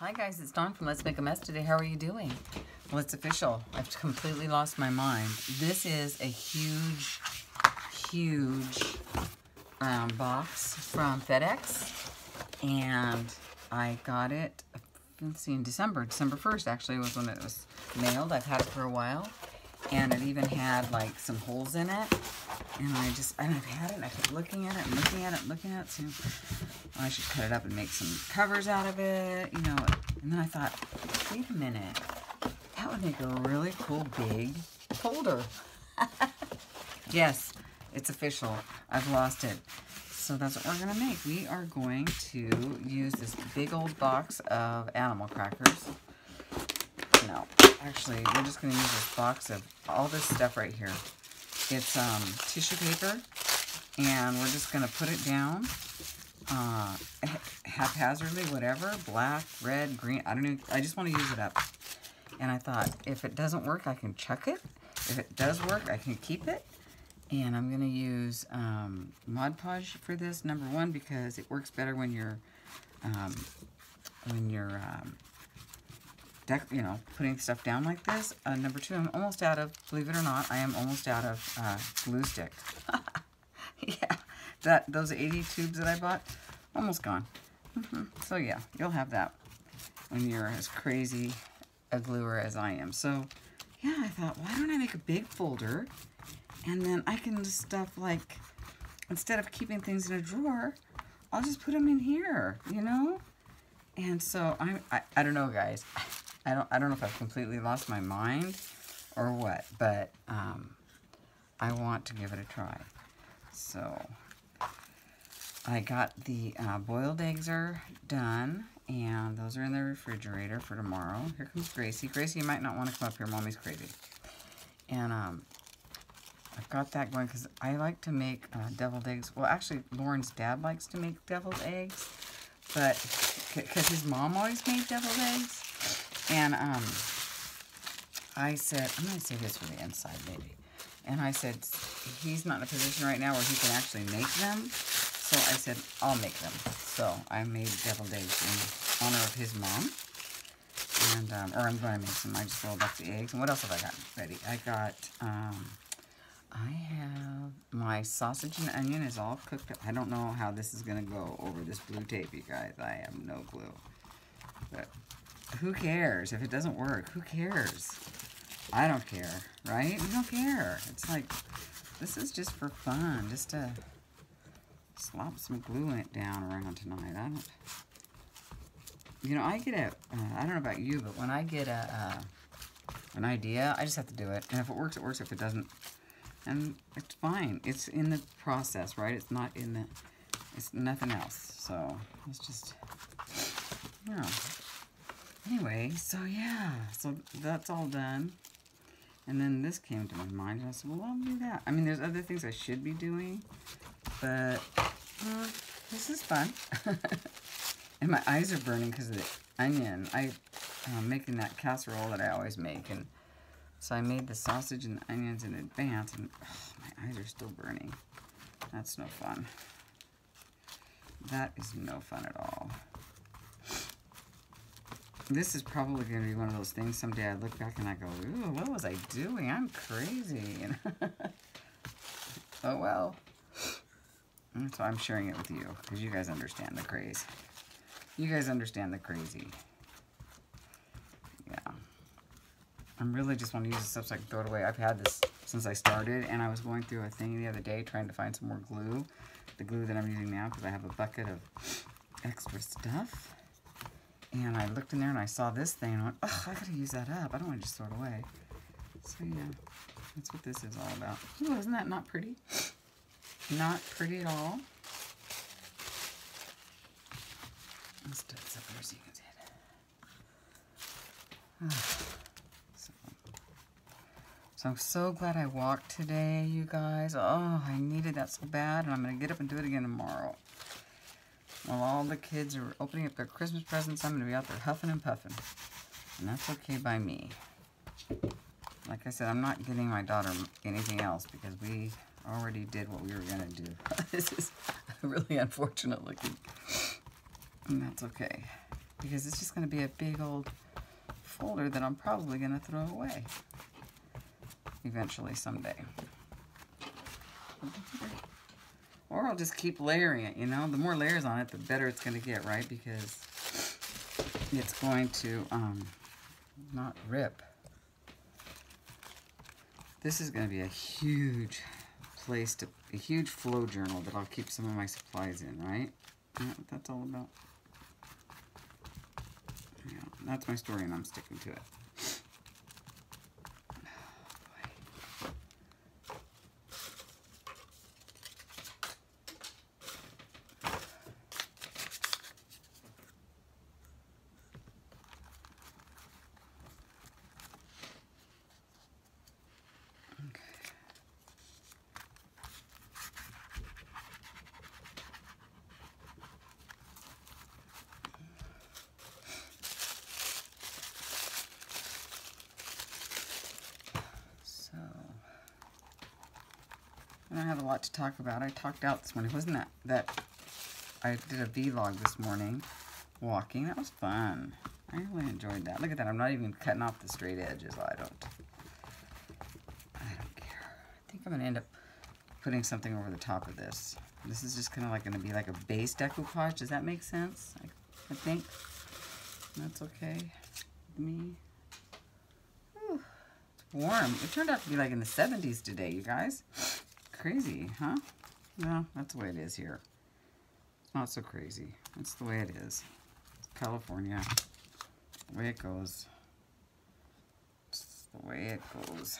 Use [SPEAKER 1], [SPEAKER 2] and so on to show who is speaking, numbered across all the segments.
[SPEAKER 1] Hi guys, it's Dawn from Let's Make a Mess today. How are you doing? Well, it's official. I've completely lost my mind. This is a huge box from FedEx, and I got it, let's see, in December 1st actually was when it was mailed. I've had it for a while, and it even had like some holes in it, and I've had it, and I kept looking at it and looking at it and looking at it, so I should cut it up and make some covers out of it, you know. And then I thought, wait a minute, that would make a really cool big folder. Yes, it's official. I've lost it. So that's what we're gonna make. We are going to use this big old box of animal crackers. No, actually, we're just gonna use this box of all this stuff right here. It's tissue paper, and we're just gonna put it down haphazardly, whatever, black, red, green, I don't know, I just want to use it up. And I thought, if it doesn't work, I can chuck it. If it does work, I can keep it. And I'm going to use Mod Podge for this, number one, because it works better when you're you know, putting stuff down like this. Number two, I'm almost out of, believe it or not, I am almost out of glue stick. Yeah, those 80 tubes that I bought, almost gone. So yeah, you'll have that when you're as crazy a gluer as I am. So yeah, I thought, why don't I make a big folder, and then I can just stuff, like, instead of keeping things in a drawer, I'll just put them in here, you know? And so I don't know, guys. I don't know if I've completely lost my mind or what, but I want to give it a try. So I got the boiled eggs are done, and those are in the refrigerator for tomorrow. Here comes Gracie. Gracie, you might not want to come up here. Mommy's crazy. And I've got that going because I like to make deviled eggs. Well, actually, Lauren's dad likes to make deviled eggs, but because his mom always made deviled eggs. And I said, I'm going to say this for the inside, maybe. And I said, he's not in a position right now where he can actually make them. So I said, I'll make them. So I made deviled eggs in honor of his mom. And, or I'm going to make some. I just rolled up the eggs. And what else have I got ready? I got, I have my sausage and onion is all cooked up. I don't know how this is going to go over this blue tape, you guys. I have no clue. But who cares? If it doesn't work, who cares? I don't care, right? We don't care. It's like, this is just for fun. Just to slop some glue in it down around tonight. I don't, you know, I get a, I don't know about you, but when I get an idea, I just have to do it. And if it works, it works. If it doesn't, and it's fine. It's in the process, right? It's not in the, it's nothing else. So it's just, yeah. Anyway, so yeah, so that's all done. And then this came to my mind, and I said, well, I'll do that. I mean, there's other things I should be doing, but this is fun. And my eyes are burning because of the onion. I'm making that casserole that I always make, and so I made the sausage and the onions in advance, and my eyes are still burning. That's no fun. That is no fun at all. This is probably going to be one of those things someday I look back and I go, ooh, what was I doing? I'm crazy. Oh, well. And so I'm sharing it with you because you guys understand the craze. You guys understand the crazy. Yeah. I'm really just want to use this stuff so I can throw it away. I've had this since I started, and I was going through a thing the other day trying to find some more glue. The glue that I'm using now because I have a bucket of extra stuff. And I looked in there and I saw this thing and I went, oh, I gotta use that up. I don't want to just throw it away. So yeah, that's what this is all about. Ooh, isn't that not pretty? Not pretty at all. Let's do this up here so you can see it. So I'm so glad I walked today, you guys. Oh, I needed that so bad, and I'm gonna get up and do it again tomorrow. While all the kids are opening up their Christmas presents, I'm going to be out there huffing and puffing. And that's okay by me. Like I said, I'm not getting my daughter anything else because we already did what we were going to do. This is really unfortunate looking. And that's okay. because it's just going to be a big old folder that I'm probably going to throw away eventually someday. Or I'll just keep layering it, you know. The more layers on it, the better it's going to get, right? Because it's going to not rip. This is going to be a huge place to, a huge flow journal that I'll keep some of my supplies in, right? You know what that's all about? Yeah, that's my story and I'm sticking to it. I don't have a lot to talk about. I talked out this morning. Wasn't that I did a vlog this morning walking. That was fun. I really enjoyed that. Look at that. I'm not even cutting off the straight edges. I don't care. I think I'm going to end up putting something over the top of this. This is just kind of like going to be like a base decoupage. Does that make sense? I think that's okay with me. Whew. It's warm. It turned out to be like in the 70s today, you guys. Crazy, huh? No, that's the way it is here. It's not so crazy. It's the way it is. It's California. The way it goes. It's the way it goes.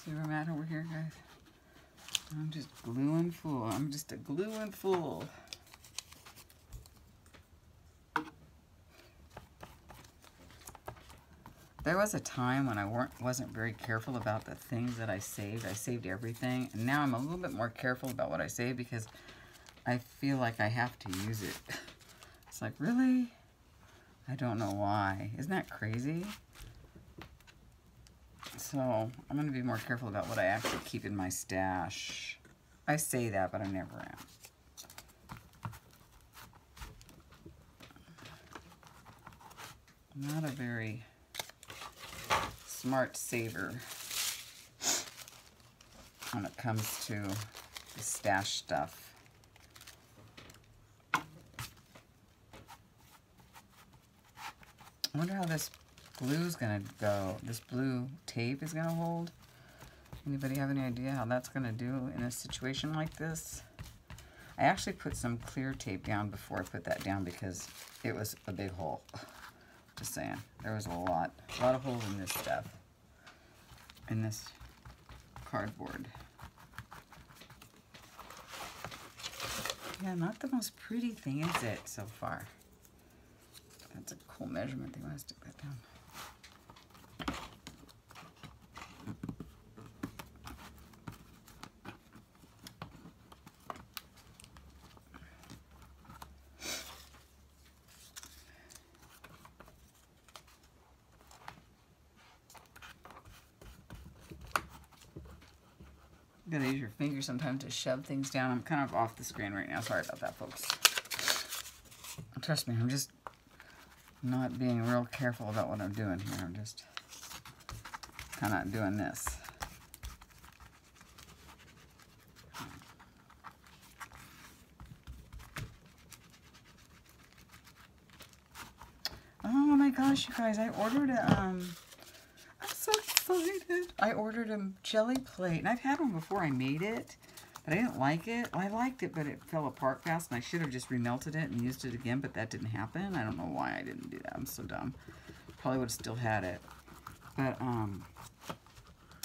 [SPEAKER 1] See where I'm at over here, guys? I'm just gluing full. I'm just a gluing fool. There was a time when I wasn't very careful about the things that I saved. I saved everything, and now I'm a little bit more careful about what I save because I feel like I have to use it. It's like, really? I don't know why. Isn't that crazy? So I'm going to be more careful about what I actually keep in my stash. I say that, but I never am. I'm not a very smart saver when it comes to the stash stuff. I wonder how this glue's gonna go. This blue tape is gonna hold. Anybody have any idea how that's gonna do in a situation like this? I actually put some clear tape down before I put that down because it was a big hole. Just saying. There was a lot of holes in this stuff. In this cardboard. Yeah, not the most pretty thing, is it, so far? That's a cool measurement thing. I want to stick that down. You gotta use your fingers sometimes to shove things down. I'm kind of off the screen right now. Sorry about that, folks. Trust me, I'm just not being real careful about what I'm doing here. I'm just kind of doing this. Oh my gosh, you guys, I ordered a, I'm so excited. I ordered a jelly plate, and I've had one before. I made it, but I didn't like it. I liked it, but it fell apart fast, and I should have just remelted it and used it again, but that didn't happen. I don't know why I didn't do that. I'm so dumb. Probably would have still had it. But,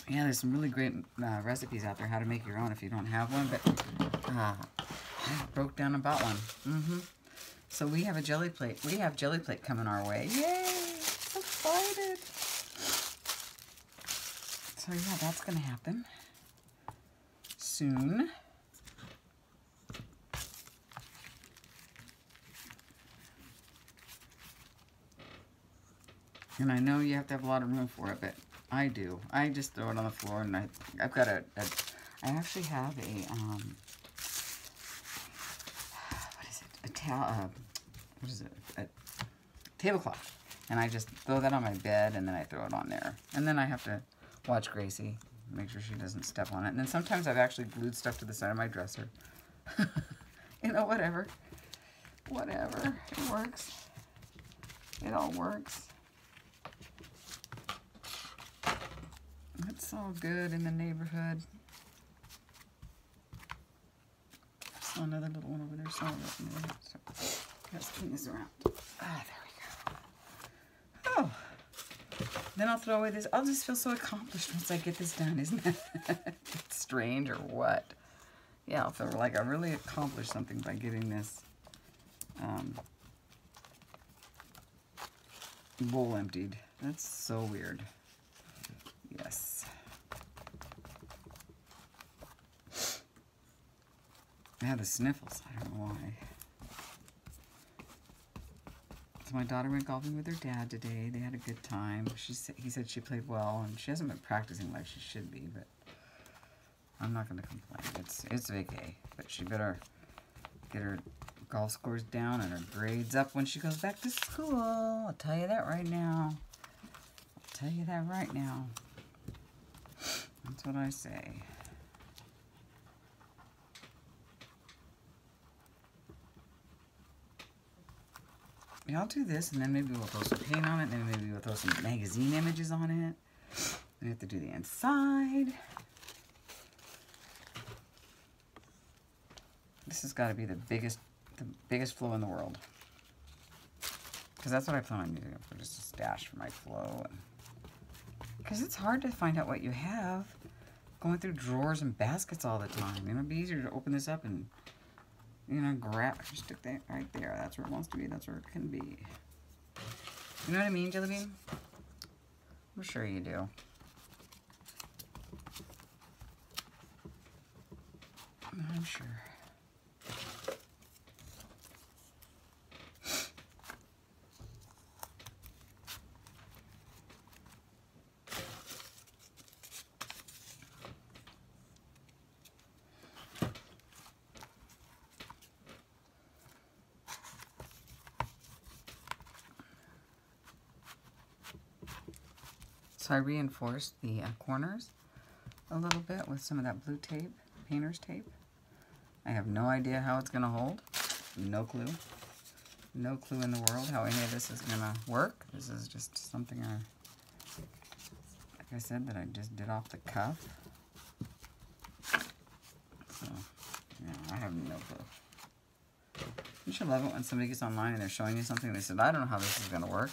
[SPEAKER 1] yeah, there's some really great recipes out there how to make your own if you don't have one, but I broke down and bought one. So we have a jelly plate. We have jelly plate coming our way. Yay! So excited. So yeah, that's going to happen soon. And I know you have to have a lot of room for it, but I do. I just throw it on the floor, and I've got I actually have a, a tablecloth, and I just throw that on my bed, and then I throw it on there, and then I have to watch Gracie, make sure she doesn't step on it, and then sometimes I've actually glued stuff to the side of my dresser. You know, whatever, it works. It all works. It's all good in the neighborhood. Saw another little one over there. So let's turn this around. Ah, there we go. Oh. Then I'll throw away this. I'll just feel so accomplished once I get this done, isn't it? It's strange or what? Yeah, I'll feel like I really accomplished something by getting this bowl emptied. That's so weird. Yes. I have the sniffles. I don't know why. So my daughter went golfing with her dad today. They had a good time. He said she played well, and she hasn't been practicing like she should be, but I'm not going to complain. It's vacay, but she better get her golf scores down and her grades up when she goes back to school. I'll tell you that right now. That's what I say. Yeah, I'll do this, and then maybe we'll throw some paint on it, and then maybe we'll throw some magazine images on it. Then we have to do the inside. This has got to be the biggest flow in the world. Because that's what I plan on using it for, just a stash for my flow. Because it's hard to find out what you have going through drawers and baskets all the time. You know, it'd be easier to open this up and, you know, stick that right there. That's where it wants to be. That's where it can be. You know what I mean, Jelly Bean? I'm sure you do. I'm sure. So I reinforced the corners a little bit with some of that blue tape, painter's tape. I have no idea how it's going to hold. No clue. No clue in the world how any of this is going to work. This is just something like I said, that I just did off the cuff. So, yeah, I have no clue. You should love it when somebody gets online and they're showing you something and they said, I don't know how this is going to work.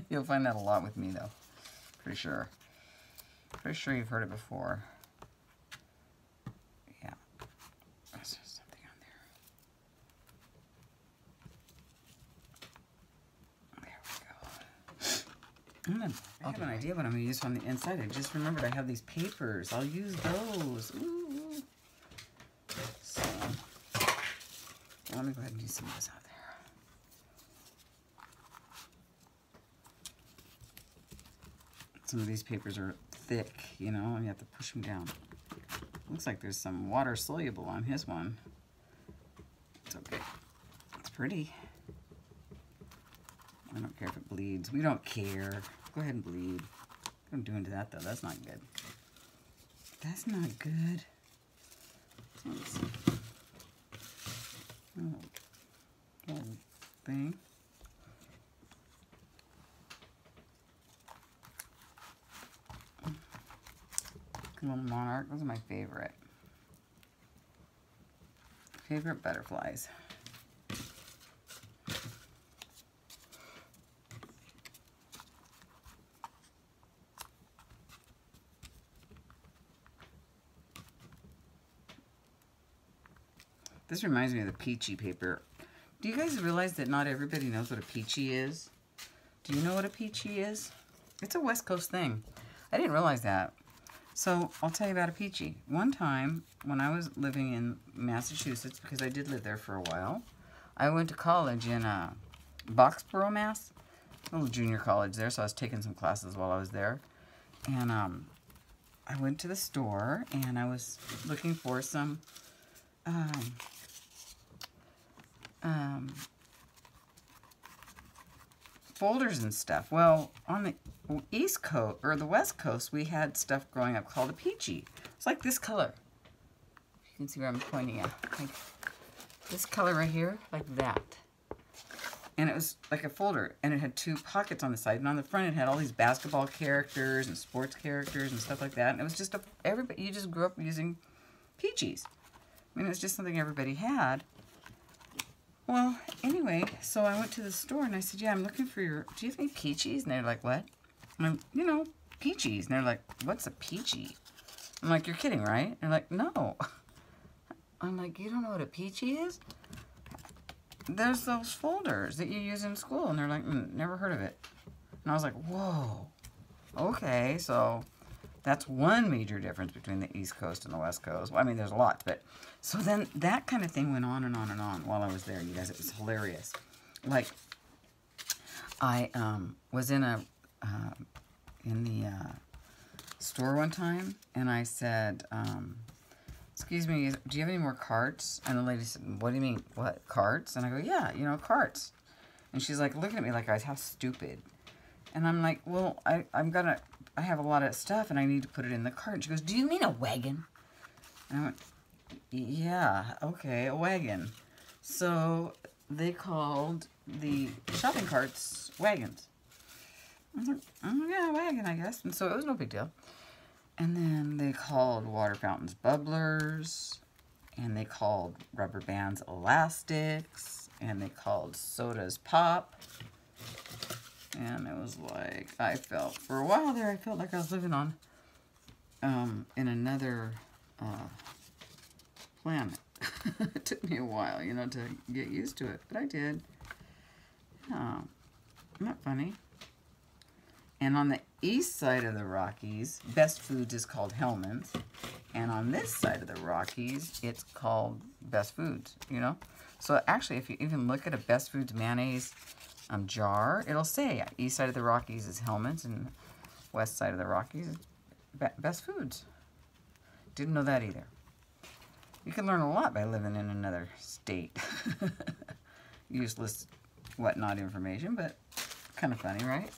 [SPEAKER 1] You'll find that a lot with me, though. Pretty sure. Pretty sure you've heard it before. Yeah. There's something on there. There we go. I have an idea what I'm going to use on the inside. I just remembered I have these papers. I'll use those. Ooh. So, let me go ahead and use some of this out there. Some of these papers are thick, you know, and you have to push them down. Looks like there's some water soluble on his one. It's okay. It's pretty. I don't care if it bleeds. We don't care. Go ahead and bleed. Don't do into that, though. That's not good. That's not good. Oh, little thing. Little monarch. Those are my favorite. Favorite butterflies. This reminds me of the peachy paper. Do you guys realize that not everybody knows what a peachy is? Do you know what a peachy is? It's a West Coast thing. I didn't realize that. So I'll tell you about a peachy. One time when I was living in Massachusetts, because I did live there for a while, I went to college in Boxborough, Mass. A little junior college there, so I was taking some classes while I was there. And I went to the store and I was looking for some folders and stuff. Well, on the East Coast, or the West Coast, we had stuff growing up called a peachy. It's like this color. You can see where I'm pointing at. Like this color right here, like that. And it was like a folder, and it had two pockets on the side, and on the front it had all these basketball characters and sports characters and stuff like that. And it was just everybody, you just grew up using peachies. I mean, it was just something everybody had. Well, anyway, so I went to the store and I said, yeah, I'm looking for your, do you have any peachies? And they're like, what? And I'm, you know, peachies. And they're like, what's a peachy? I'm like, you're kidding, right? And they're like, no. I'm like, you don't know what a peachy is? There's those folders that you use in school. And they're like, never heard of it. And I was like, whoa. Okay, so that's one major difference between the East Coast and the West Coast. Well, I mean, there's lots, but so then that kind of thing went on and on and on while I was there, you guys. It was hilarious. Like, I was in the store one time, and I said, excuse me, do you have any more carts? And the lady said, what do you mean, what, carts? And I go, yeah, you know, carts. And she's like looking at me like I was, how stupid. And I'm like, well, I have a lot of stuff, and I need to put it in the cart. And she goes, do you mean a wagon? And I went, yeah, okay, a wagon. So they called the shopping carts wagons. I was like, oh, yeah, a wagon, I guess. And so it was no big deal. And then they called water fountains bubblers, and they called rubber bands elastics, and they called sodas pop. And it was like, I felt, for a while there, I felt like I was living on, in another planet. It took me a while, you know, to get used to it, but I did. Oh, isn't that funny? And on the east side of the Rockies, Best Foods is called Hellman's. And on this side of the Rockies, it's called Best Foods, you know? So actually, if you even look at a Best Foods mayonnaise jar, it'll say east side of the Rockies is Hellman's and west side of the Rockies is Best Foods. Didn't know that either. You can learn a lot by living in another state. Useless whatnot information, but kind of funny, right?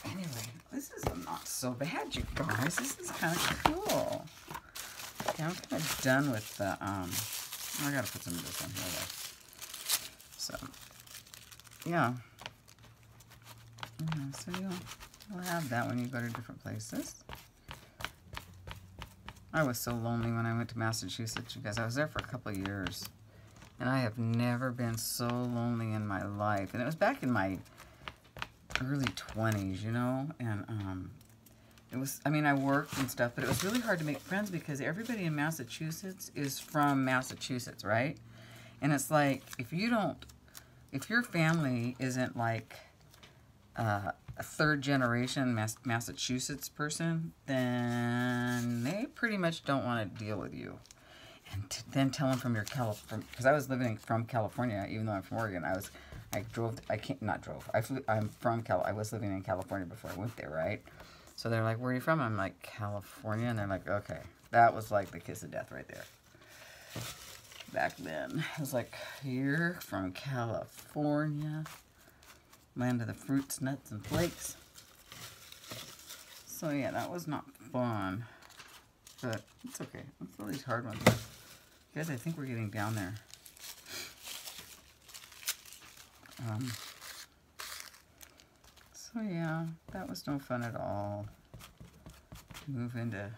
[SPEAKER 1] Anyway, this is not so bad, you guys. This is kind of cool. Okay, I'm kind of done with the, I gotta put some of this on here, though. So, yeah. So you'll have that when you go to different places. I was so lonely when I went to Massachusetts, you guys. I was there for a couple of years. And I have never been so lonely in my life. And it was back in my early 20s, you know? And it was, I mean, I worked and stuff, but it was really hard to make friends because everybody in Massachusetts is from Massachusetts, right? And it's like, if your family isn't like a third generation Massachusetts person, then they pretty much don't want to deal with you. And then tell them from your California, because I was living from California, even though I'm from Oregon. I was living in California before I went there, right? So they're like, where are you from? I'm like, California. And they're like, okay. That was like the kiss of death right there. Back then. I was like, you're from California. Land of the fruits, nuts, and flakes. So yeah, that was not fun. But it's okay. Let's throw these hard ones in. Guys, I think we're getting down there. So yeah, that was no fun at all. Move into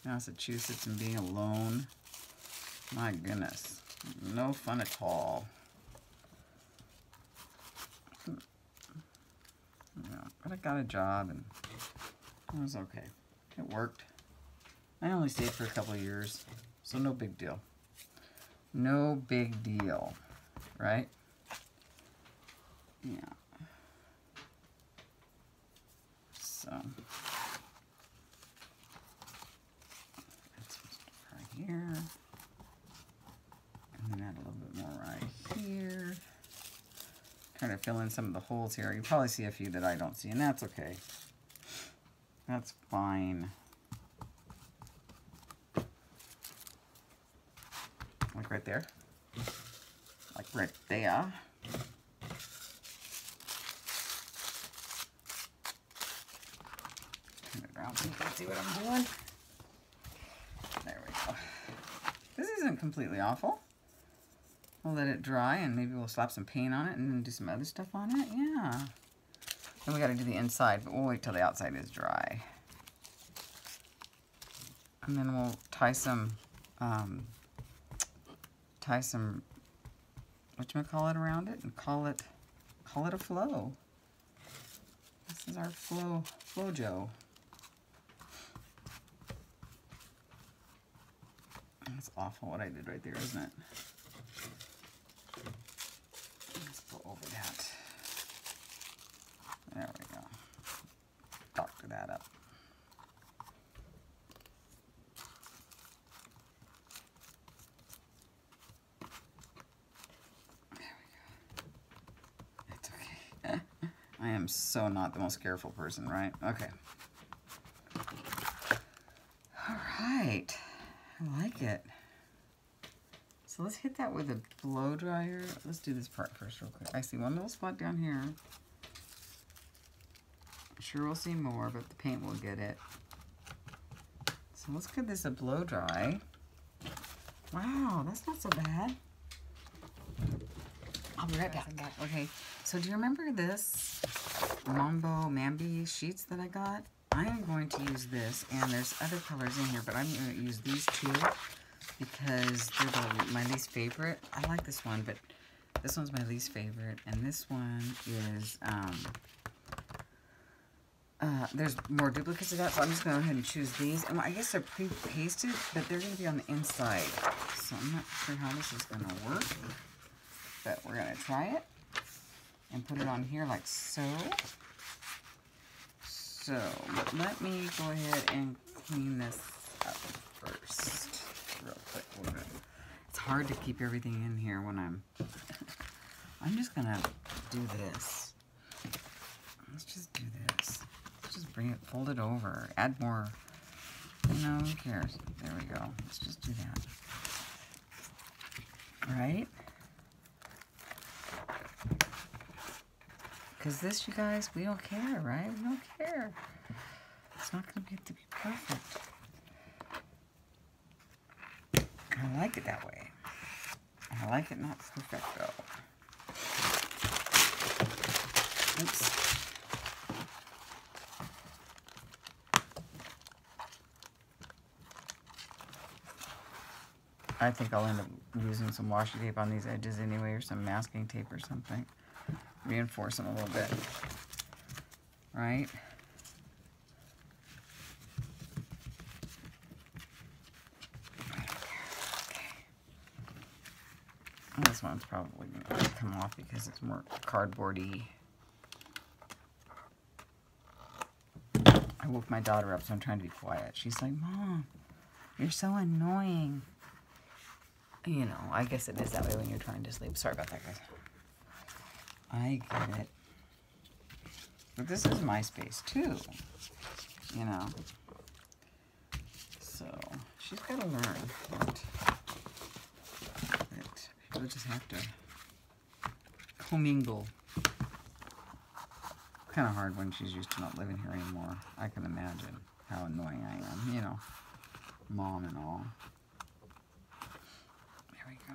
[SPEAKER 1] Massachusetts and being alone. My goodness. No fun at all. Yeah, but I got a job and it was okay. It worked. I only stayed for a couple of years, so no big deal. No big deal, right? Yeah. So that's right here. And then add a little bit more right here. Trying to fill in some of the holes here. You probably see a few that I don't see, and that's okay. That's fine. Like right there. Like right there. Turn it around so you can see what I'm doing. There we go. This isn't completely awful. We'll let it dry and maybe we'll slap some paint on it and then do some other stuff on it. Yeah. Then we got to do the inside, but we'll wait till the outside is dry. And then we'll tie some whatchamacallit around it and call it a flow. This is our Flojo. That's awful what I did right there, isn't it? Let's go over that. There we go. Doctor that up. There we go. It's okay. I am so not the most careful person, right? Okay. All right. I like it. So let's hit that with a blow dryer. Let's do this part first real quick. I see one little spot down here. I'm sure we'll see more, but the paint will get it. So let's give this a blow dry. Wow, that's not so bad. I'll be right back. Okay, so do you remember this Mambi sheets that I got? I am going to use this, and there's other colors in here, but I'm going to use these two because they're my least favorite. I like this one, but this one's my least favorite, and this one is, there's more duplicates of that, so I'm just going to go ahead and choose these. And I guess they're pre-pasted, but they're going to be on the inside, so I'm not sure how this is going to work, but we're going to try it and put it on here like so. So, but let me go ahead and clean this up first, real quick. It's hard to keep everything in here when I'm just gonna do this. Let's just do this. Let's just bring it, fold it over, add more, you know, who cares? There we go. Let's just do that. Right? Because this, you guys, we don't care, right? We don't care. It's not going to be perfect. I like it that way. I like it not perfect, though. Oops. I think I'll end up using some washi tape on these edges anyway, or some masking tape or something. Reinforce them a little bit, right? Okay. This one's probably going to come off because it's more cardboardy. I woke my daughter up, so I'm trying to be quiet. She's like, Mom, you're so annoying. You know, I guess it is that way when you're trying to sleep. Sorry about that, guys. I get it. But this is my space too, you know. So she's got to learn that people just have to commingle. Kind of hard when she's used to not living here anymore. I can imagine how annoying I am, you know, mom and all. There we go.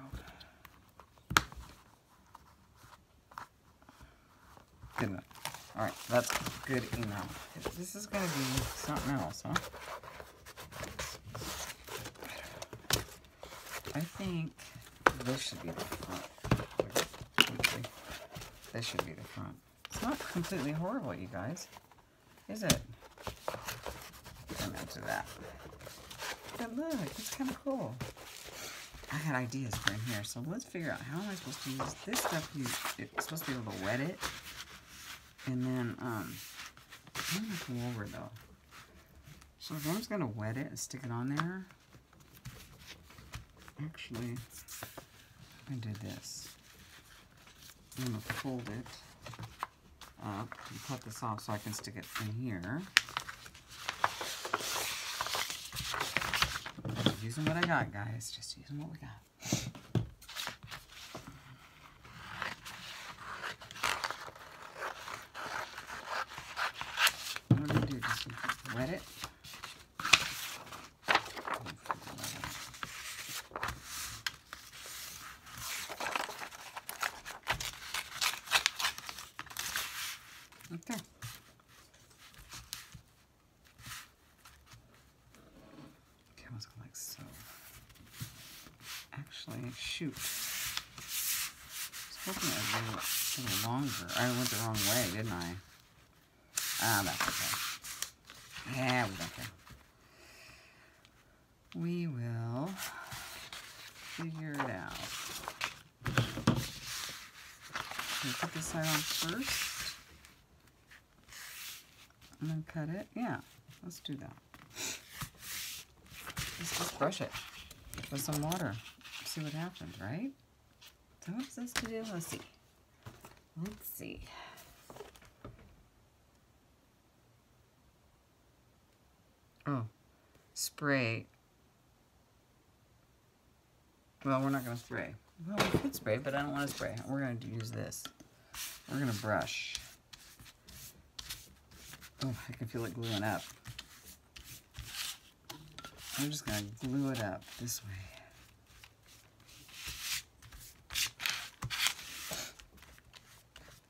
[SPEAKER 1] Good enough. All right, that's good enough. This is going to be something else, huh? I think this should be the front. This should be the front. It's not completely horrible, you guys. Is it? Come into that. But look, it's kind of cool. I had ideas for in here, so let's figure out how am I supposed to use this stuff. It's supposed to be able to wet it. And then, I'm going to go over though. So if I'm just going to wet it and stick it on there, actually, I did this. I'm going to fold it up and cut this off so I can stick it in here. Just using what I got, guys. Just using what we got. What do I do? Just wet it. Okay. Okay, let's go like so. Actually, shoot. I was hoping it would be a little longer. I went the wrong way, didn't I? Ah, that's okay. Yeah, we don't care. We will figure it out. Can we put this side on first? And then cut it? Yeah, let's do that. Let's just brush it with some water. See what happens, right? So what's this to do? Let's see. Let's see. Oh, spray. Well, we're not going to spray. Well, we could spray, but I don't want to spray. We're going to use this. We're going to brush. Oh, I can feel it gluing up. I'm just going to glue it up this way.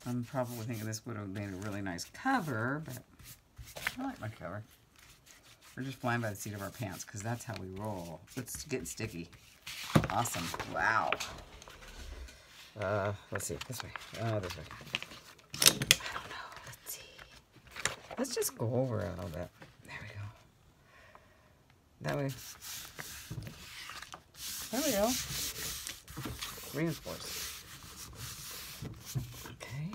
[SPEAKER 1] I'm probably thinking this would have made a really nice cover, but I like my cover. We're just flying by the seat of our pants because that's how we roll. It's getting sticky. Awesome. Wow. Let's see. This way. This way. I don't know. Let's see. Let's just go over it a little bit. There we go. That way. There we go. Reinforce. Okay.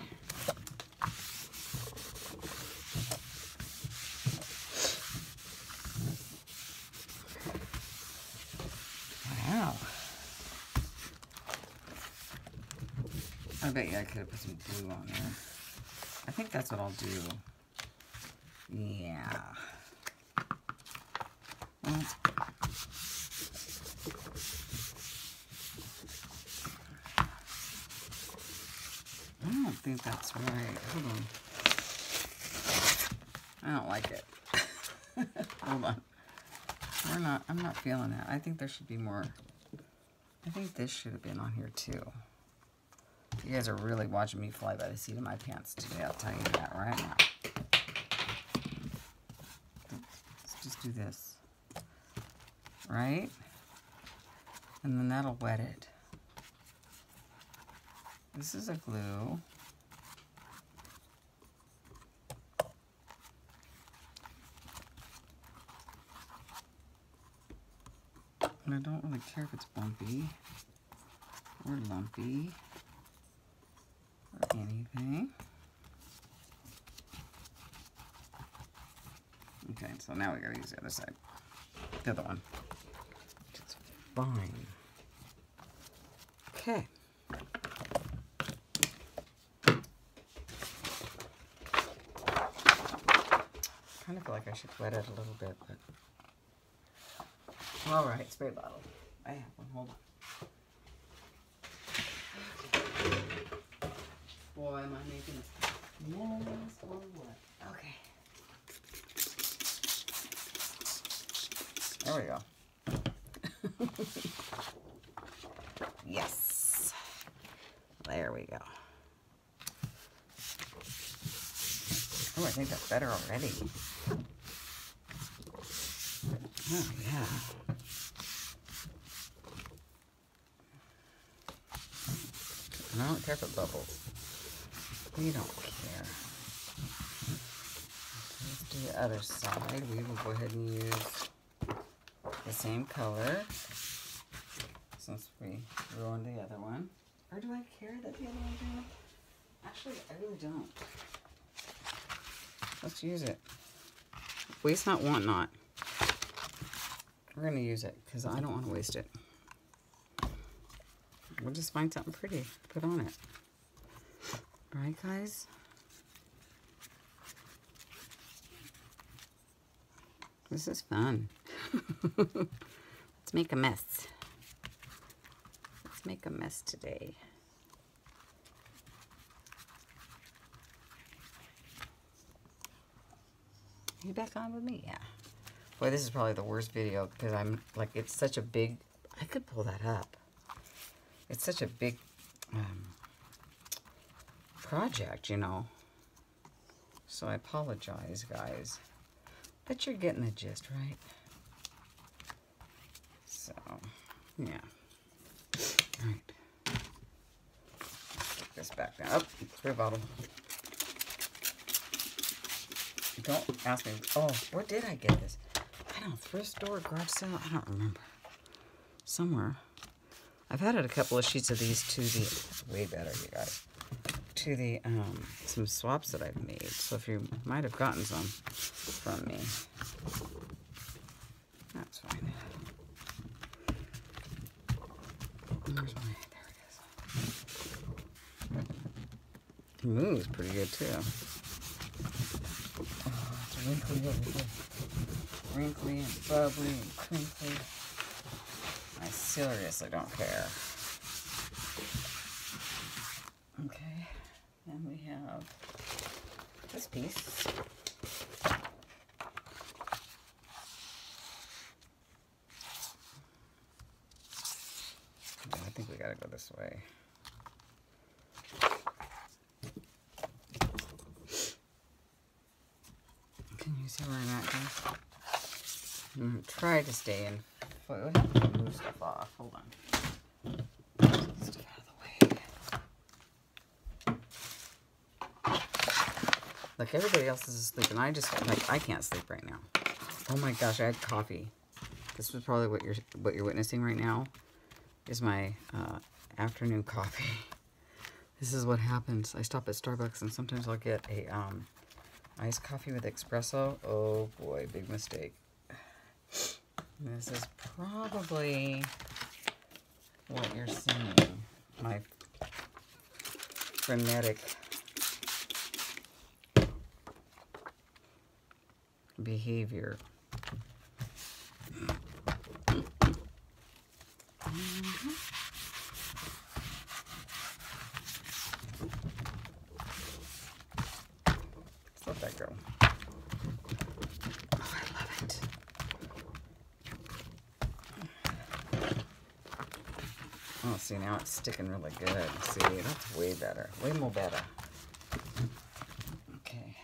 [SPEAKER 1] Wow. I bet you I could have put some glue on there. I think that's what I'll do. Yeah. Well, I don't think that's right. Hold on. I don't like it. Hold on. I'm not feeling that. I think there should be more. I think this should have been on here too. You guys are really watching me fly by the seat of my pants today. I'll tell you that right now. Let's just do this. Right? And then that'll wet it. This is a glue. And I don't really care if it's bumpy or lumpy or anything. Okay, so now we gotta use the other side. The other one. It's fine. Okay. I kind of feel like I should wet it a little bit, but all right, spray bottle. I have one. Hold on. Boy, am I making a mess or what? Okay. There we go. Yes. There we go. Oh, I think that's better already. Oh, yeah. And I don't care if it bubbles. We don't care. Let's do the other side. We will go ahead and use the same color since we ruined the other one. Or do I care that the other one's ruined? Actually, I really don't. Let's use it. Waste not, want not. We're going to use it because I don't want to waste it. We'll just find something pretty to put on it. Right, guys? This is fun. Let's make a mess. Let's make a mess today. Are you back on with me? Yeah. Boy, this is probably the worst video because I'm like, it's such a big, I could pull that up. It's such a big project, you know. So I apologize, guys. But you're getting the gist, right? So, yeah. All right. Let's get this back down. Oh, spray bottle. Don't ask me. Oh, where did I get this? I don't know, thrift store, garage sale. I don't remember. Somewhere. I've added a couple of sheets of these to the, way better, you guys, to the, some swaps that I've made. So if you might have gotten some from me, that's fine. Where's my, there it is. It moves pretty good too. Oh, it's wrinkly over here. Wrinkly and bubbly and crinkly. I seriously don't care. Okay, and we have this piece. I think we gotta go this way. Can you see where I'm at, guys? I'm gonna try to stay in. Wait, we have to move stuff off. Hold on. Get stuff out of the way. Like, everybody else is asleep, and I just, like, I can't sleep right now. Oh my gosh, I had coffee. This was probably what you're witnessing right now, is my afternoon coffee. This is what happens. I stop at Starbucks, and sometimes I'll get a iced coffee with espresso. Oh boy, big mistake. This is probably what you're seeing, my frenetic behavior. Let's let that go. Oh, see, now it's sticking really good. See, that's way better. Way more better. Okay.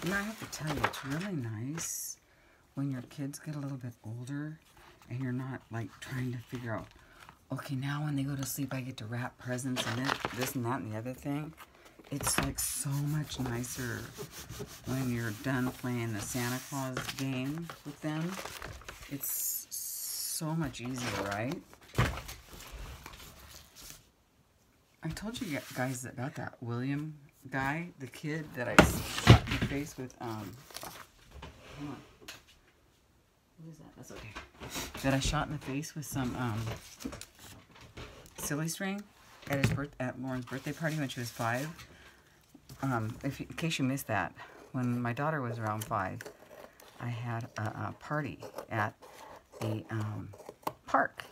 [SPEAKER 1] Now, I have to tell you, it's really nice when your kids get a little bit older and you're not, like, trying to figure out, okay, now when they go to sleep, I get to wrap presents and this and that and the other thing. It's, like, so much nicer when you're done playing the Santa Claus game with them. It's so much easier, right? I told you guys about that William guy, the kid that I shot in the face with, hold on. What is that? That's okay. That I shot in the face with some silly string at Lauren's birthday party when she was 5. In case you missed that, when my daughter was around 5, I had a party at the park.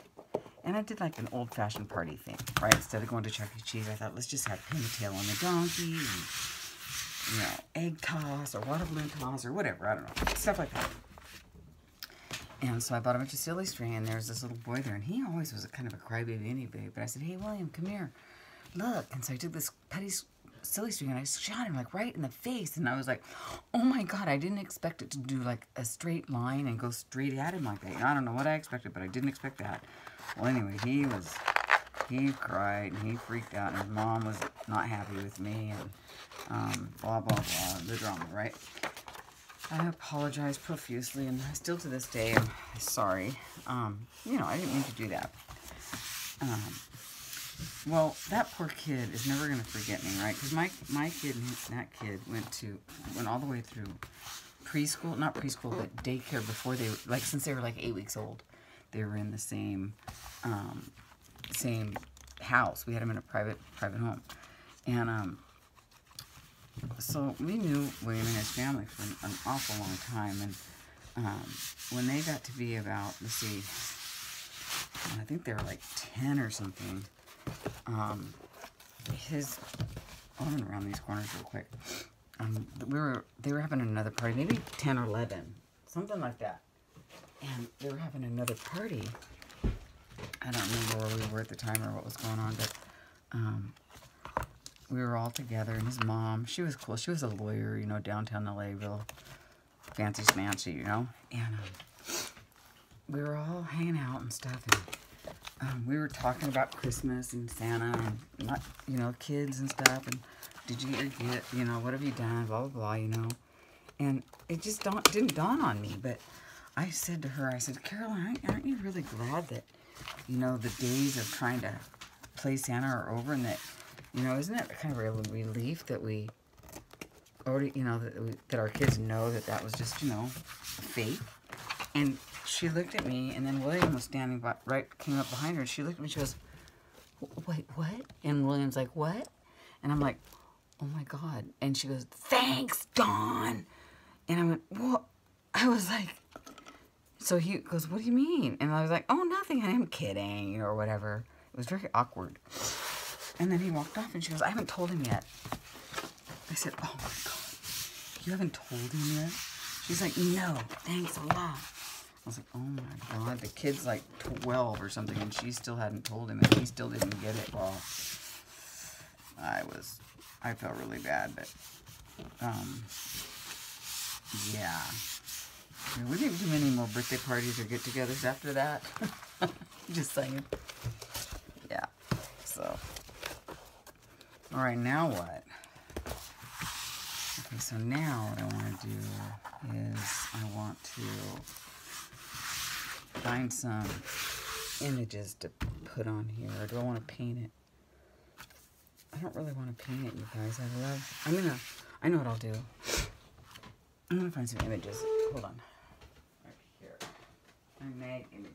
[SPEAKER 1] And I did like an old-fashioned party thing, right? Instead of going to Chuck E. Cheese, I thought, let's just have pin the tail on the donkey, and, you know, egg toss or water balloon toss or whatever, I don't know, stuff like that. And so I bought a bunch of silly string, and there was this little boy there, and he always was a kind of a crybaby anyway. But I said, hey, William, come here. Look. And so I took this petty silly string, and I shot him, like, right in the face. And I was like, oh, my God, I didn't expect it to do, like, a straight line and go straight at him like that. I don't know what I expected, but I didn't expect that. Well, anyway, he cried, and he freaked out, and his mom was not happy with me, and blah, blah, blah, the drama, right? I apologize profusely, and still to this day, I'm sorry. You know, I didn't mean to do that. Well, that poor kid is never going to forget me, right? Because my kid and that kid went all the way through preschool, not preschool, but daycare before they, like, since they were like 8 weeks old. They were in the same house. We had them in a private home. And, so we knew William and his family for an awful long time, and when they got to be about, let's see, I think they were like 10 or something, I'm going around these corners real quick, they were having another party, maybe 10 or 11, something like that, and they were having another party. I don't remember where we were at the time or what was going on, but we were all together, and his mom, she was cool. She was a lawyer, you know, downtown LA, real fancy smancy, you know. And we were all hanging out and stuff, and we were talking about Christmas and Santa and, you know, kids and stuff. And did you get your gift? You know, what have you done? Blah, blah, blah, you know. And it just didn't dawn on me. But I said to her, I said, Caroline, aren't you really glad that, you know, the days of trying to play Santa are over, and that, you know, isn't it kind of a relief that we already, you know, that our kids know that was just, you know, fake? And she looked at me, and then William was standing by, came up behind her, and she looked at me, and she goes, wait, what? And William's like, what? And I'm like, oh my God. And she goes, thanks, Dawn. And I went, what? I was like, so he goes, what do you mean? And I was like, oh, nothing, I'm kidding, or whatever. It was very awkward. And then he walked off, and she goes, I haven't told him yet. I said, oh my God, you haven't told him yet? She's like, no, thanks a lot. I was like, oh my God, the kid's like 12 or something, and she still hadn't told him, and he still didn't get it. Well, I felt really bad, but, yeah. We didn't do any more birthday parties or get-togethers after that. Just saying. Yeah, so. All right, now what? Okay, so now what I want to do is I want to find some images to put on here. Or do I want to paint it? I don't really want to paint it, you guys. I know what I'll do. I'm going to find some images. Hold on. Right here. My mag images.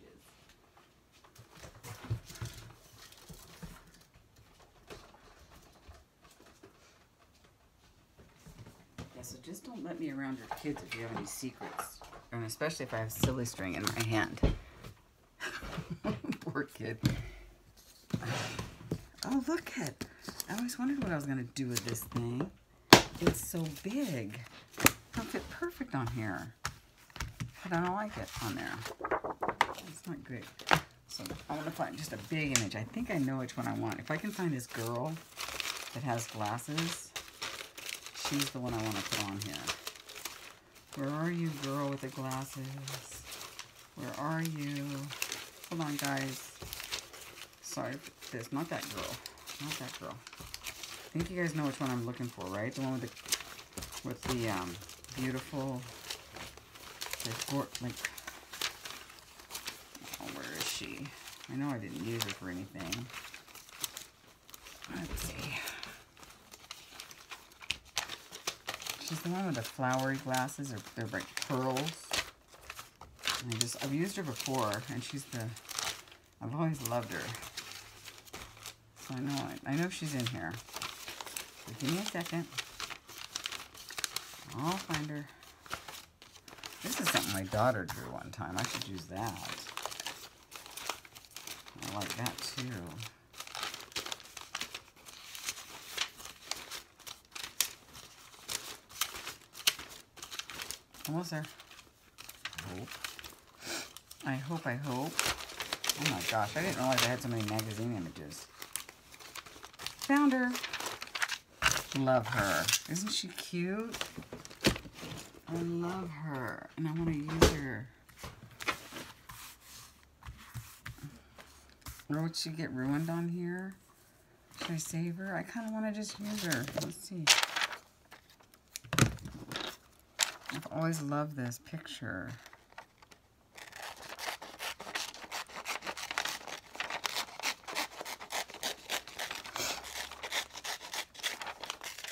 [SPEAKER 1] So just don't let me around your kids if you have any secrets. And especially if I have silly string in my hand. Poor kid. Oh, look at. I always wondered what I was going to do with this thing. It's so big. It'll fit perfect on here. But I don't like it on there. It's not good. So I want to find just a big image. I think I know which one I want. If I can find this girl that has glasses, she's the one I want to put on here. Where are you, girl with the glasses? Where are you? Hold on, guys. Sorry for this. Not that girl. Not that girl. I think you guys know which one I'm looking for, right? The one with the beautiful, like, oh, where is she? I know I didn't use her for anything. Let's see. She's the one with the flowery glasses, or they're like pearls. And I've used her before, and I've always loved her. So I know she's in here. So give me a second. I'll find her. This is something my daughter drew one time. I should use that. I like that too. Almost there. Oh. I hope. Oh my gosh, I didn't realize I had so many magazine images. Found her. Love her. Isn't she cute? I love her, and I want to use her. Or would she get ruined on here? Should I save her? I kind of want to just use her. Let's see. I've always loved this picture.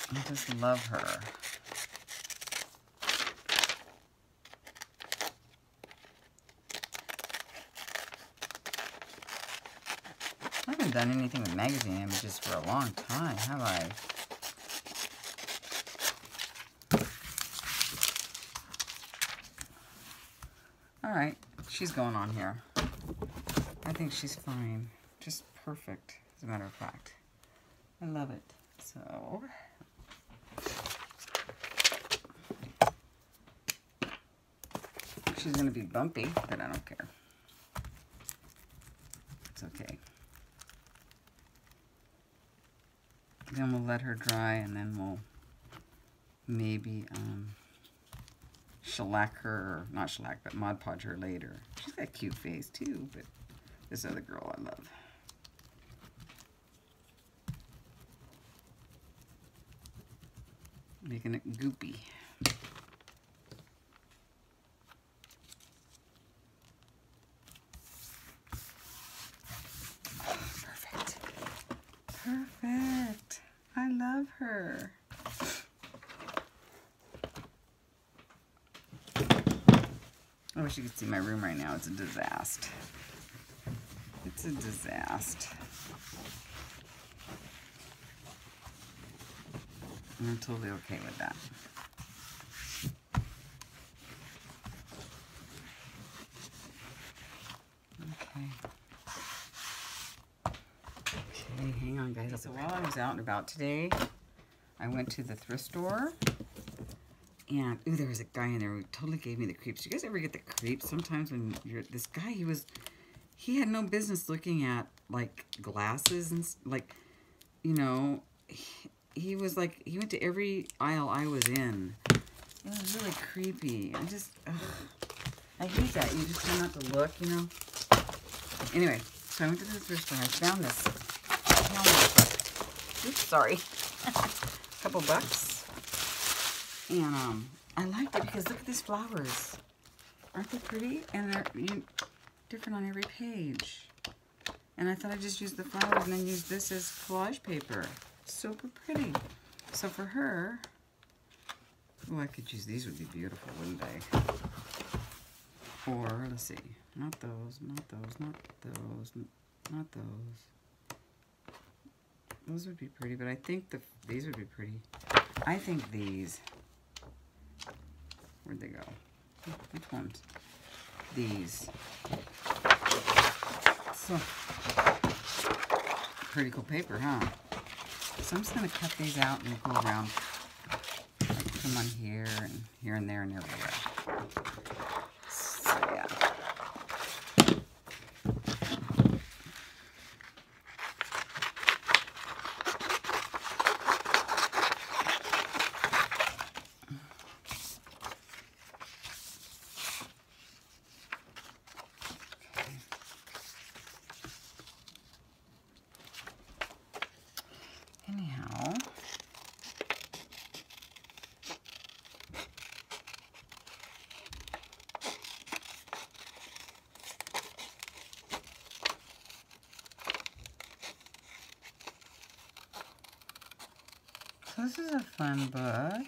[SPEAKER 1] I just love her. I haven't done anything with magazine images for a long time, have I? Alright, she's going on here. I think she's fine. Just perfect, as a matter of fact. I love it. So, she's going to be bumpy, but I don't care. It's okay. Then we'll let her dry, and then we'll maybe shellac her, or not shellac, but Mod Podge her later. She's got a cute face too, but this other girl I love. Making it goopy. Perfect. Perfect. I love her. I wish you could see my room right now. It's a disaster. It's a disaster. And I'm totally okay with that. Okay. Okay, hang on, guys. So while I was out and about today, I went to the thrift store. And, ooh, there was a guy in there who totally gave me the creeps. Do you guys ever get the creeps? Sometimes when you're, this guy, he had no business looking at, like, glasses and, like, you know, he was like, he went to every aisle I was in. It was really creepy. I hate that. You just try not to look, you know. Anyway, so I went to the thrift store and I found this helmet. Oops, sorry. A couple bucks. And I liked it because look at these flowers. Aren't they pretty? And they're different on every page. And I thought I'd just use the flowers and then use this as collage paper. Super pretty. So for her, oh, I could use these. Would be beautiful, wouldn't they? Or let's see, not those, not those, not those, not those. Those would be pretty, but I think these would be pretty. I think these. Where'd they go? Which ones? These. So pretty cool paper, huh? So I'm just gonna cut these out and go around, like put them on here and there and everywhere. So yeah. This is a fun book.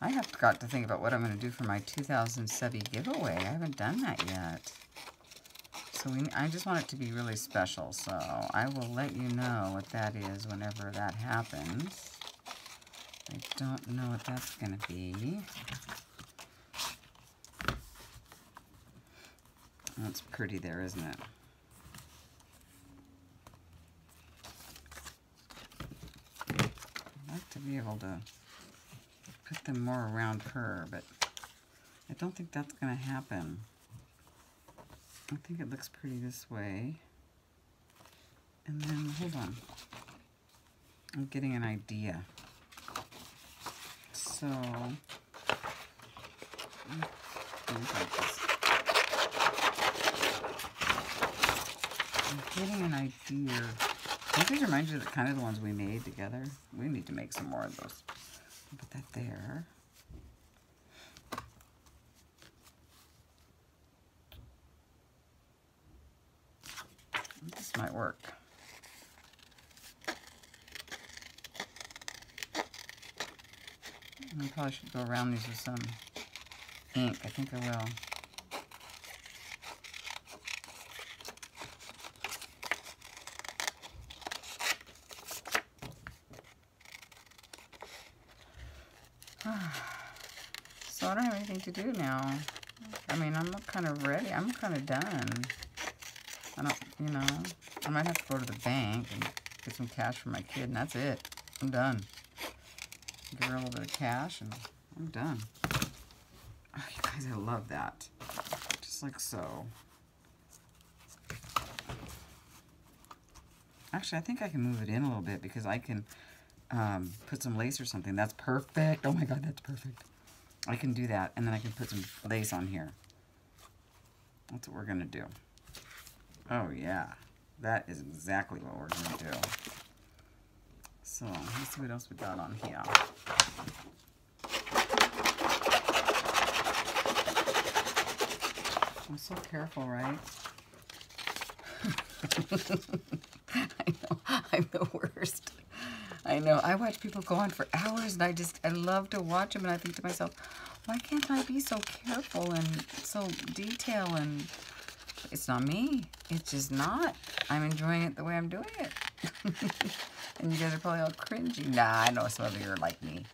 [SPEAKER 1] I have got to think about what I'm going to do for my 2000 subby giveaway. I haven't done that yet. So I just want it to be really special. So I will let you know what that is whenever that happens. I don't know what that's going to be. That's pretty there, isn't it? To be able to put them more around her, but I don't think that's going to happen. I think it looks pretty this way. And then, hold on. I'm getting an idea. So, I'm getting an idea. Don't these remind you of the kind of the ones we made together? We need to make some more of those. Put that there. This might work. I probably should go around these with some ink. I think I will. So I don't have anything to do now. I mean, I'm kind of ready. I'm kind of done. I don't, you know, I might have to go to the bank and get some cash for my kid, and that's it. I'm done. Give her a little bit of cash, and I'm done. Oh, you guys, I love that. Just like so. Actually, I think I can move it in a little bit because I can put some lace or something. That's perfect. Oh my God, that's perfect. I can do that, and then I can put some lace on here. That's what we're gonna do. Oh yeah, that is exactly what we're gonna do. So let's see what else we got on here. I'm so careful, right? I know, I'm the worst. I know, I watch people go on for hours and I love to watch them, and I think to myself, why can't I be so careful and so detailed? And it's not me, it's just not. I'm enjoying it the way I'm doing it. And you guys are probably all cringy. Nah, I know some of you are like me.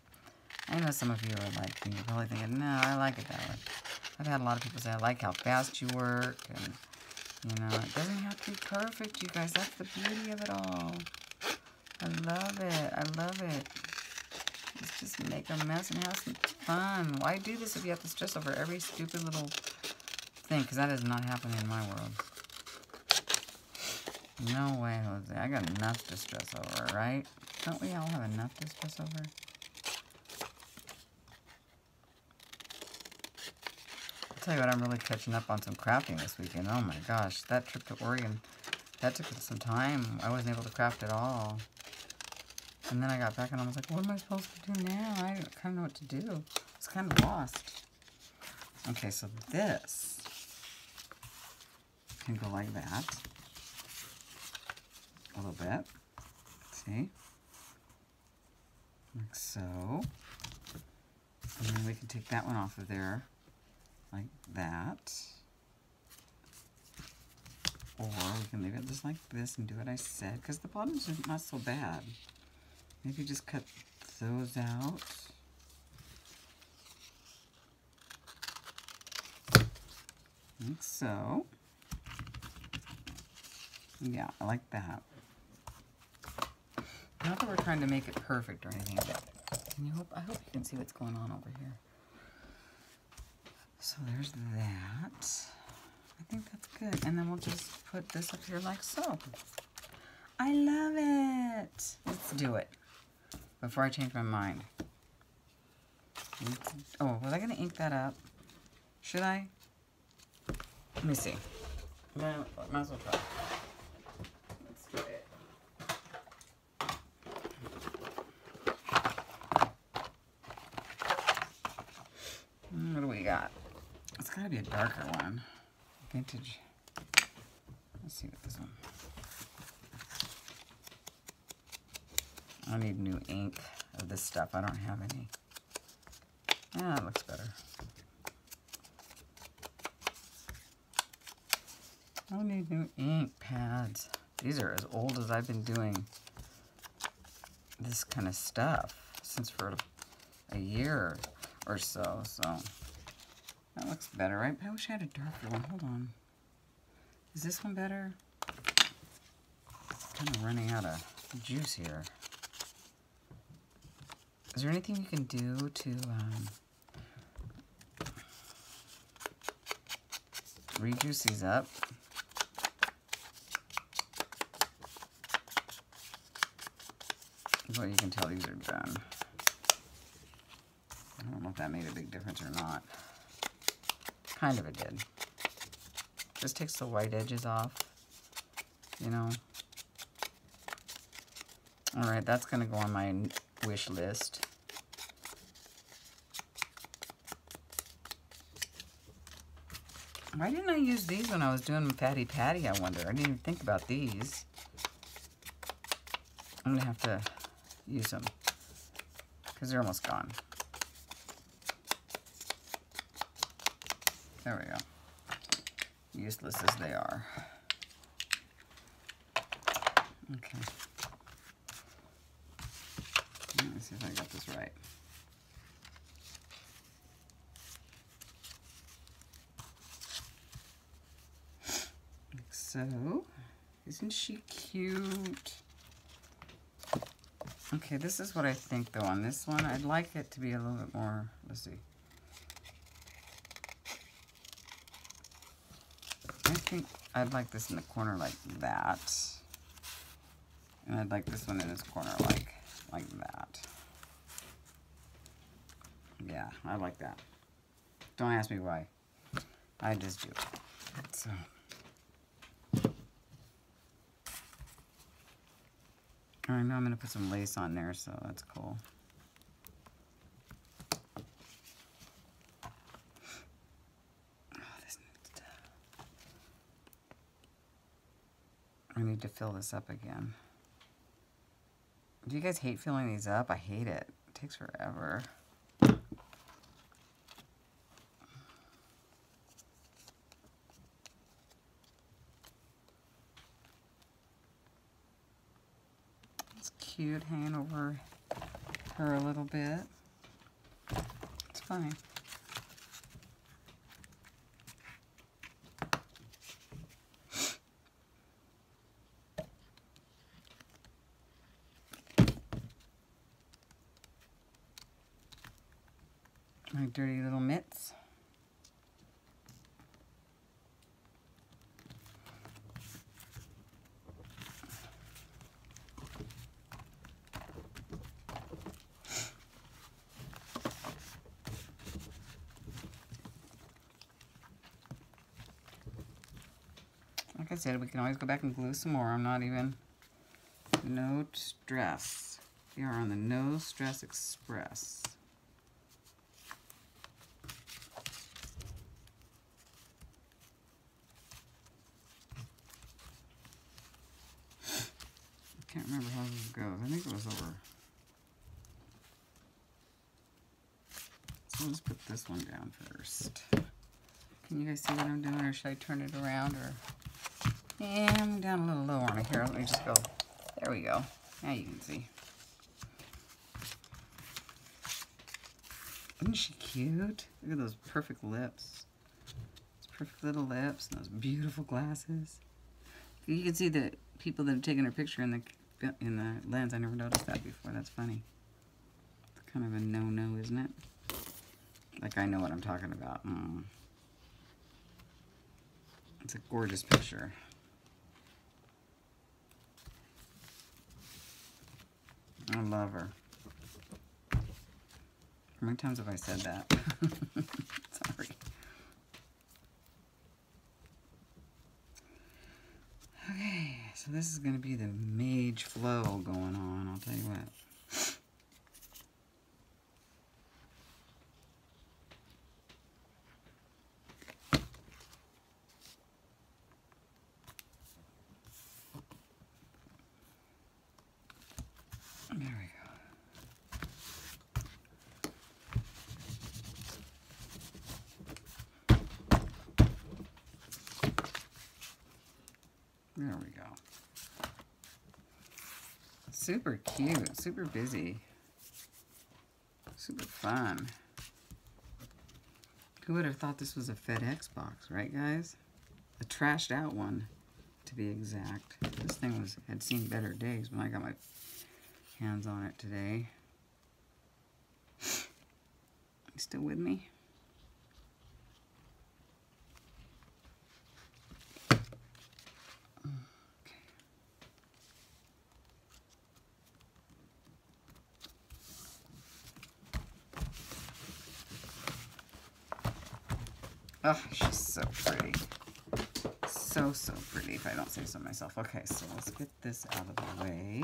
[SPEAKER 1] I know some of you are like me. You're probably thinking, no, I like it that way. I've had a lot of people say, I like how fast you work, and you know, it doesn't have to be perfect, you guys. That's the beauty of it all. I love it. I love it. Let's just make a mess and have some fun. Why do this if you have to stress over every stupid little thing? Because that is not happening in my world. No way, Jose. I got enough to stress over, right? Don't we all have enough to stress over? I'll tell you what, I'm really catching up on some crafting this weekend. Oh my gosh, that trip to Oregon, that took some time. I wasn't able to craft at all. And then I got back and I was like, what am I supposed to do now? I don't kind of know what to do. I was kind of lost. Okay, so this can go like that. A little bit. See? Like so. And then we can take that one off of there. Like that. Or we can leave it just like this and do what I said. Because the bottoms are not so bad. Maybe just cut those out. Like so. Yeah, I like that. Not that we're trying to make it perfect or anything, but I hope you can see what's going on over here. So there's that. I think that's good. And then we'll just put this up here like so. I love it. Let's do it. Before I change my mind. Oh, was I going to ink that up? Should I? Let me see. No, might as well try. Let's try it. What do we got? It's got to be a darker one. Vintage. Let's see what this one. I need new ink of this stuff. I don't have any. Yeah, that looks better. I need new ink pads. These are as old as I've been doing this kind of stuff since for a year or so. So that looks better, right? I wish I had a darker one. Hold on. Is this one better? I'm kind of running out of juice here. Is there anything you can do to rejuice these up. Well, you can tell these are done. I don't know if that made a big difference or not. Kind of it did. Just takes the white edges off, you know. All right, that's gonna go on my wish list. Why didn't I use these when I was doing Patty Patty, I wonder? I didn't even think about these. I'm gonna have to use them because they're almost gone. There we go. Useless as they are. Okay. Let me see if I got this right. Like so. Isn't she cute? Okay, this is what I think though on this one. I'd like it to be a little bit more, let's see. I think I'd like this in the corner like that. And I'd like this one in this corner like that. Yeah, I like that. Don't ask me why. I just do. So. I know I'm going to put some lace on there, so that's cool. Oh, this needs to... I need to fill this up again. Do you guys hate filling these up? I hate it. It takes forever. Cute, hanging over her a little bit. It's fine. My dirty little mitts. Like I said, we can always go back and glue some more. I'm not even... No stress. We are on the No Stress Express. I can't remember how this goes. I think it was over. So let's put this one down first. Can you guys see what I'm doing, or should I turn it around, or... Yeah, I'm down a little low on it here. Let me just go. There we go. Now you can see. Isn't she cute? Look at those perfect lips. Those perfect little lips and those beautiful glasses. You can see the people that have taken her picture in the lens. I never noticed that before. That's funny. It's kind of a no-no, isn't it? Like I know what I'm talking about. It's a gorgeous picture. I love her. How many times have I said that? Sorry. Okay, so this is going to be the mage flow going on, I'll tell you what. There we go. There we go. Super cute, super busy, super fun. Who would have thought this was a FedEx box, right guys? A trashed out one, to be exact. This thing had seen better days when I got my hands on it today. You still with me? Oh, she's so pretty. So, so pretty, if I don't say so myself. Okay, so let's get this out of the way.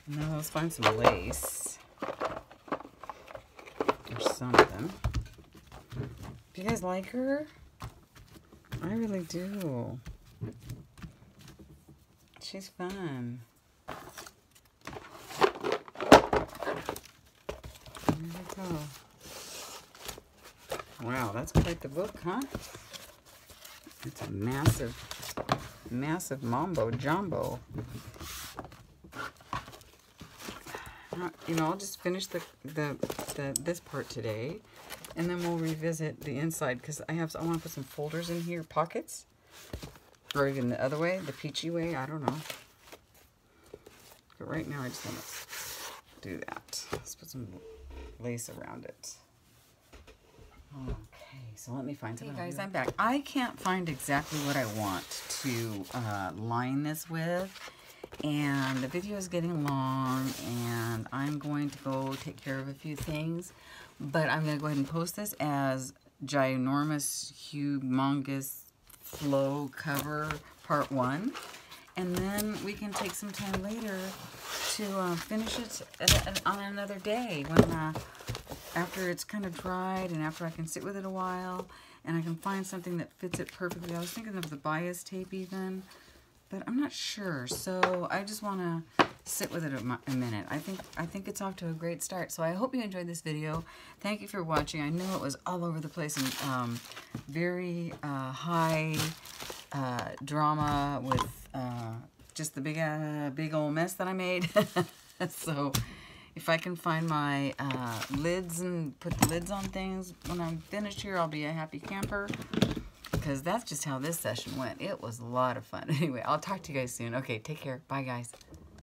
[SPEAKER 1] Now let's find some lace. Or something. Do you guys like her? I really do. She's fun. There we go. Wow, that's quite the book, huh? It's a massive, massive mambo jumbo. You know, I'll just finish this part today, and then we'll revisit the inside because I want to put some folders in here, pockets, or even the other way, the peachy way. I don't know. But right now, I just want to do that. Let's put some lace around it. Okay, so let me find some. Hey guys, I'm back. I can't find exactly what I want to line this with, and the video is getting long, and I'm going to go take care of a few things, but I'm going to go ahead and post this as ginormous, humongous flow cover part 1, and then we can take some time later to finish it on another day when after it's kind of dried and after I can sit with it a while and I can find something that fits it perfectly. I was thinking of the bias tape even, but I'm not sure. So I just want to sit with it a minute. I think it's off to a great start. So I hope you enjoyed this video. Thank you for watching. I know it was all over the place and very high drama with just the big old mess that I made. So if I can find my lids and put the lids on things when I'm finished here, I'll be a happy camper. Because that's just how this session went. It was a lot of fun. Anyway, I'll talk to you guys soon. Okay, take care. Bye, guys.